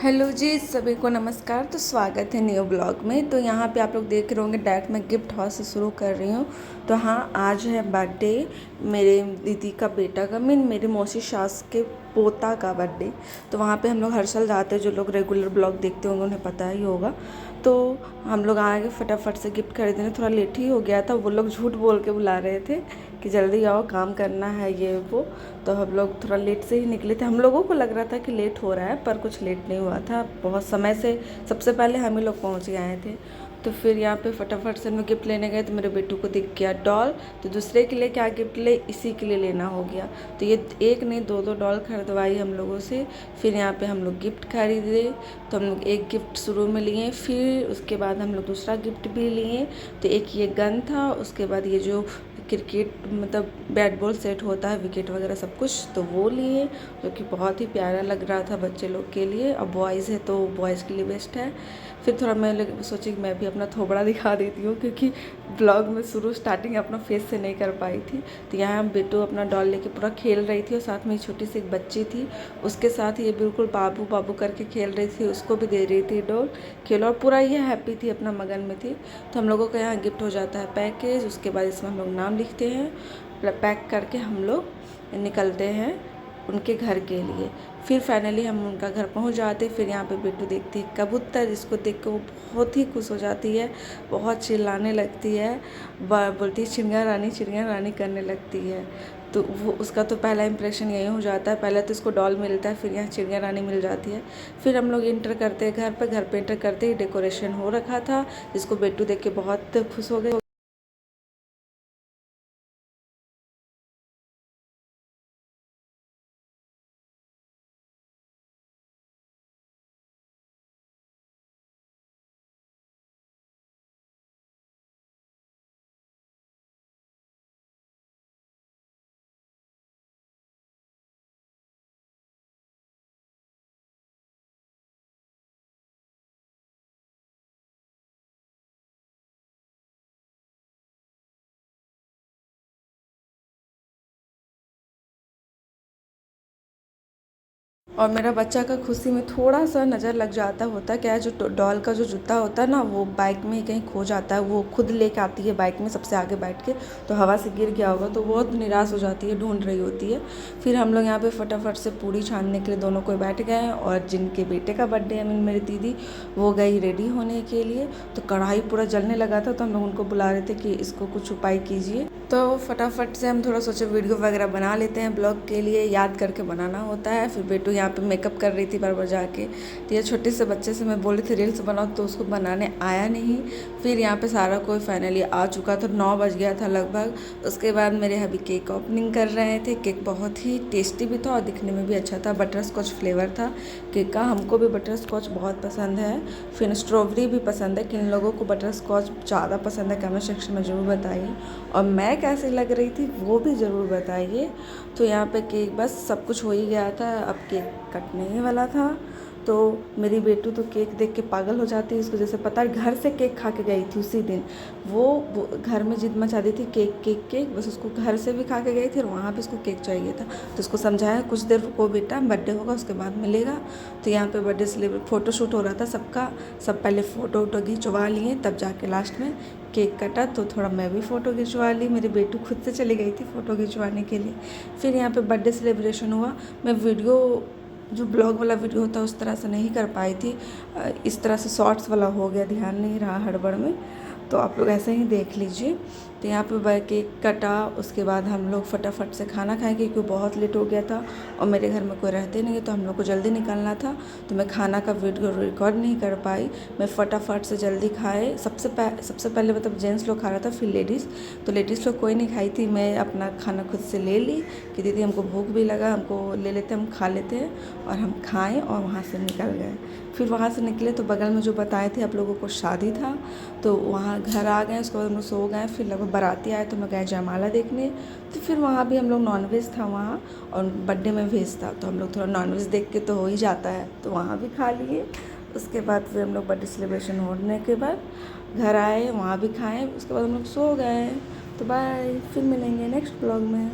Hello जी, सभी को नमस्कार। तो स्वागत है न्यू ब्लॉग में। तो यहाँ पे आप लोग देख रहे होंगे डायरेक्ट मैं गिफ्ट हाउस से शुरू कर रही हूँ। तो हाँ, आज है बर्थडे मेरे दीदी का बेटा का, मेरी मौसी सास के पोता का बर्थडे। तो वहाँ पे हम लोग हर साल जाते हैं। जो लोग रेगुलर ब्लॉग देखते होंगे उन्हें पता ही होगा। तो हम लोग आए फटाफट से गिफ्ट खरीदने। थोड़ा लेट ही हो गया था, वो लोग झूठ बोल के बुला रहे थे कि जल्दी आओ, काम करना है ये वो। तो हम लोग थोड़ा लेट से ही निकले थे। हम लोगों को लग रहा था कि लेट हो रहा है, पर कुछ लेट नहीं हुआ था। बहुत समय से सबसे पहले हम ही लोग पहुंच के आए थे। तो फिर यहाँ पे फटाफट से हम गिफ्ट लेने गए। तो मेरे बेटू को दिख गया डॉल। तो दूसरे के लिए क्या गिफ्ट ले, इसी के लिए लेना हो गया। तो ये एक नहीं दो डॉल खरीदवाई हम लोगों से। फिर यहाँ पे हम लोग गिफ्ट खरीदे। तो हम लोग एक गिफ्ट शुरू में लिए, फिर उसके बाद हम लोग दूसरा गिफ्ट भी लिए। तो एक ये गन था, उसके बाद ये जो क्रिकेट मतलब बैट बॉल सेट होता है, विकेट वगैरह सब कुछ, तो वो लिए, जो कि बहुत ही प्यारा लग रहा था बच्चे लोग के लिए। अब बॉयज़ है तो बॉयज़ के लिए बेस्ट है। फिर थोड़ा मैं सोची कि मैं भी अपना थोबड़ा दिखा देती हूँ, क्योंकि ब्लॉग में शुरू स्टार्टिंग अपना फेस से नहीं कर पाई थी। तो यहाँ हम बेटू अपना डॉल लेके पूरा खेल रही थी, और साथ में छोटी सी एक बच्ची थी, उसके साथ ये बिल्कुल बाबू बाबू करके खेल रही थी। उसको भी दे रही थी डॉल खेलो, और पूरा ये हैप्पी थी, अपना मगन में थी। तो हम लोगों का यहाँ गिफ्ट हो जाता है पैकेज। उसके बाद इसमें हम लोग नाम लिखते हैं, पैक करके हम लोग निकलते हैं उनके घर के लिए। फिर फाइनली हम उनका घर पहुंच जाते। फिर यहाँ पे बेटू देखती है कबूतर, जिसको देख के वो बहुत ही खुश हो जाती है, बहुत चिल्लाने लगती है, बोलती है चिड़िया रानी करने लगती है। तो वो उसका तो पहला इंप्रेशन यही हो जाता है। पहले तो इसको डॉल मिलता है, फिर यहाँ चिड़िया रानी मिल जाती है। फिर हम लोग इंटर करते हैं घर पे इंटर करते ही डेकोरेशन हो रखा था, जिसको बेटू देख के बहुत खुश हो गए। और मेरा बच्चा का खुशी में थोड़ा सा नज़र लग जाता होता है। क्या है, जो डॉल का जो जूता होता है ना, वो बाइक में ही कहीं खो जाता है। वो खुद लेके आती है बाइक में सबसे आगे बैठ के, तो हवा से गिर गया होगा, तो बहुत निराश हो जाती है, ढूंढ रही होती है। फिर हम लोग यहाँ पे फटाफट से पूड़ी छानने के लिए दोनों कोई बैठ गए। और जिनके बेटे का बर्थडे है, मेरी दीदी, वो गई रेडी होने के लिए। तो कढ़ाई पूरा जलने लगा था, तो हम लोग उनको बुला रहे थे कि इसको कुछ उपाय कीजिए। तो फटाफट से हम थोड़ा सोचे वीडियो वगैरह बना लेते हैं ब्लॉग के लिए, याद करके बनाना होता है। फिर बेटू यहाँ पे मेकअप कर रही थी बार जाके। तो ये छोटे से बच्चे से मैं बोली थी रील्स बनाओ, तो उसको बनाने आया नहीं। फिर यहाँ पे सारा कोई फाइनली आ चुका था, 9 बज गया था लगभग। उसके बाद मेरे अभी केक ओपनिंग कर रहे थे। केक बहुत ही टेस्टी भी था और दिखने में भी अच्छा था। बटर स्कॉच फ्लेवर था केक का। हमको भी बटर स्कॉच बहुत पसंद है, फिर स्ट्रॉबेरी भी पसंद है। किन लोगों को बटर स्कॉच ज़्यादा पसंद है कमेंट सेक्शन में ज़रूर बताइए, और मैं कैसी लग रही थी वो भी ज़रूर बताइए। तो यहाँ पे केक बस सब कुछ हो ही गया था, अब केक कटने ही वाला था। तो मेरी बेटू तो केक देख के पागल हो जाती है। उसको जैसे पता है, घर से केक खा के गई थी उसी दिन। वो घर में जिद मचा दी थी केक केक केक, बस उसको घर से भी खा के गई थी और वहाँ पे उसको केक चाहिए था। तो उसको समझाया कुछ देर रुको बेटा, बर्थडे होगा उसके बाद मिलेगा। तो यहाँ पे बर्थडे सेलिब्रेट फ़ोटो शूट हो रहा था सबका। सब पहले फ़ोटो वोटो खिंचवा लिए, तब जाके लास्ट में केक कटा। तो थोड़ा मैं भी फ़ोटो खिंचवा ली। मेरी बेटू खुद से चली गई थी फ़ोटो खिंचवाने के लिए। फिर यहाँ पे बर्थडे सेलिब्रेशन हुआ। मैं वीडियो जो ब्लॉग वाला वीडियो होता है उस तरह से नहीं कर पाई थी, इस तरह से शॉर्ट्स वाला हो गया, ध्यान नहीं रहा हड़बड़ में। तो आप लोग ऐसे ही देख लीजिए। तो यहाँ पे केक कटा, उसके बाद हम लोग फटाफट से खाना खाएंगे, क्योंकि बहुत लेट हो गया था और मेरे घर में कोई रहते नहीं है, तो हम लोग को जल्दी निकलना था। तो मैं खाना का वीडियो रिकॉर्ड नहीं कर पाई। मैं फटाफट से जल्दी खाए। सबसे पहले मतलब जेंट्स लोग खा रहा था, फिर लेडीज़। तो लेडीज़ लोग कोई नहीं खाई थी, मैं अपना खाना खुद से ले ली कि दीदी हमको भूख भी लगा, हमको ले लेते, हम खा लेते हैं। और हम खाएँ और वहाँ से निकल गए। फिर वहाँ से निकले तो बगल में जो बताए थे आप लोगों को शादी था, तो वहाँ घर आ गए। उसके बाद हम लोग सो गए। फिर लगभग बाराती आए तो मैं गए जयमाला देखने। तो फिर वहाँ भी हम लोग नॉनवेज था वहाँ, और बर्थडे में वेज था, तो हम लोग थोड़ा नॉनवेज देख के तो हो ही जाता है, तो वहाँ भी खा लिए। उसके बाद फिर हम लोग बर्थडे सेलिब्रेशन होने के बाद घर आए, वहाँ भी खाएँ। उसके बाद हम लोग सो गए। तो बाय, फिर मिलेंगे नेक्स्ट ब्लॉग में।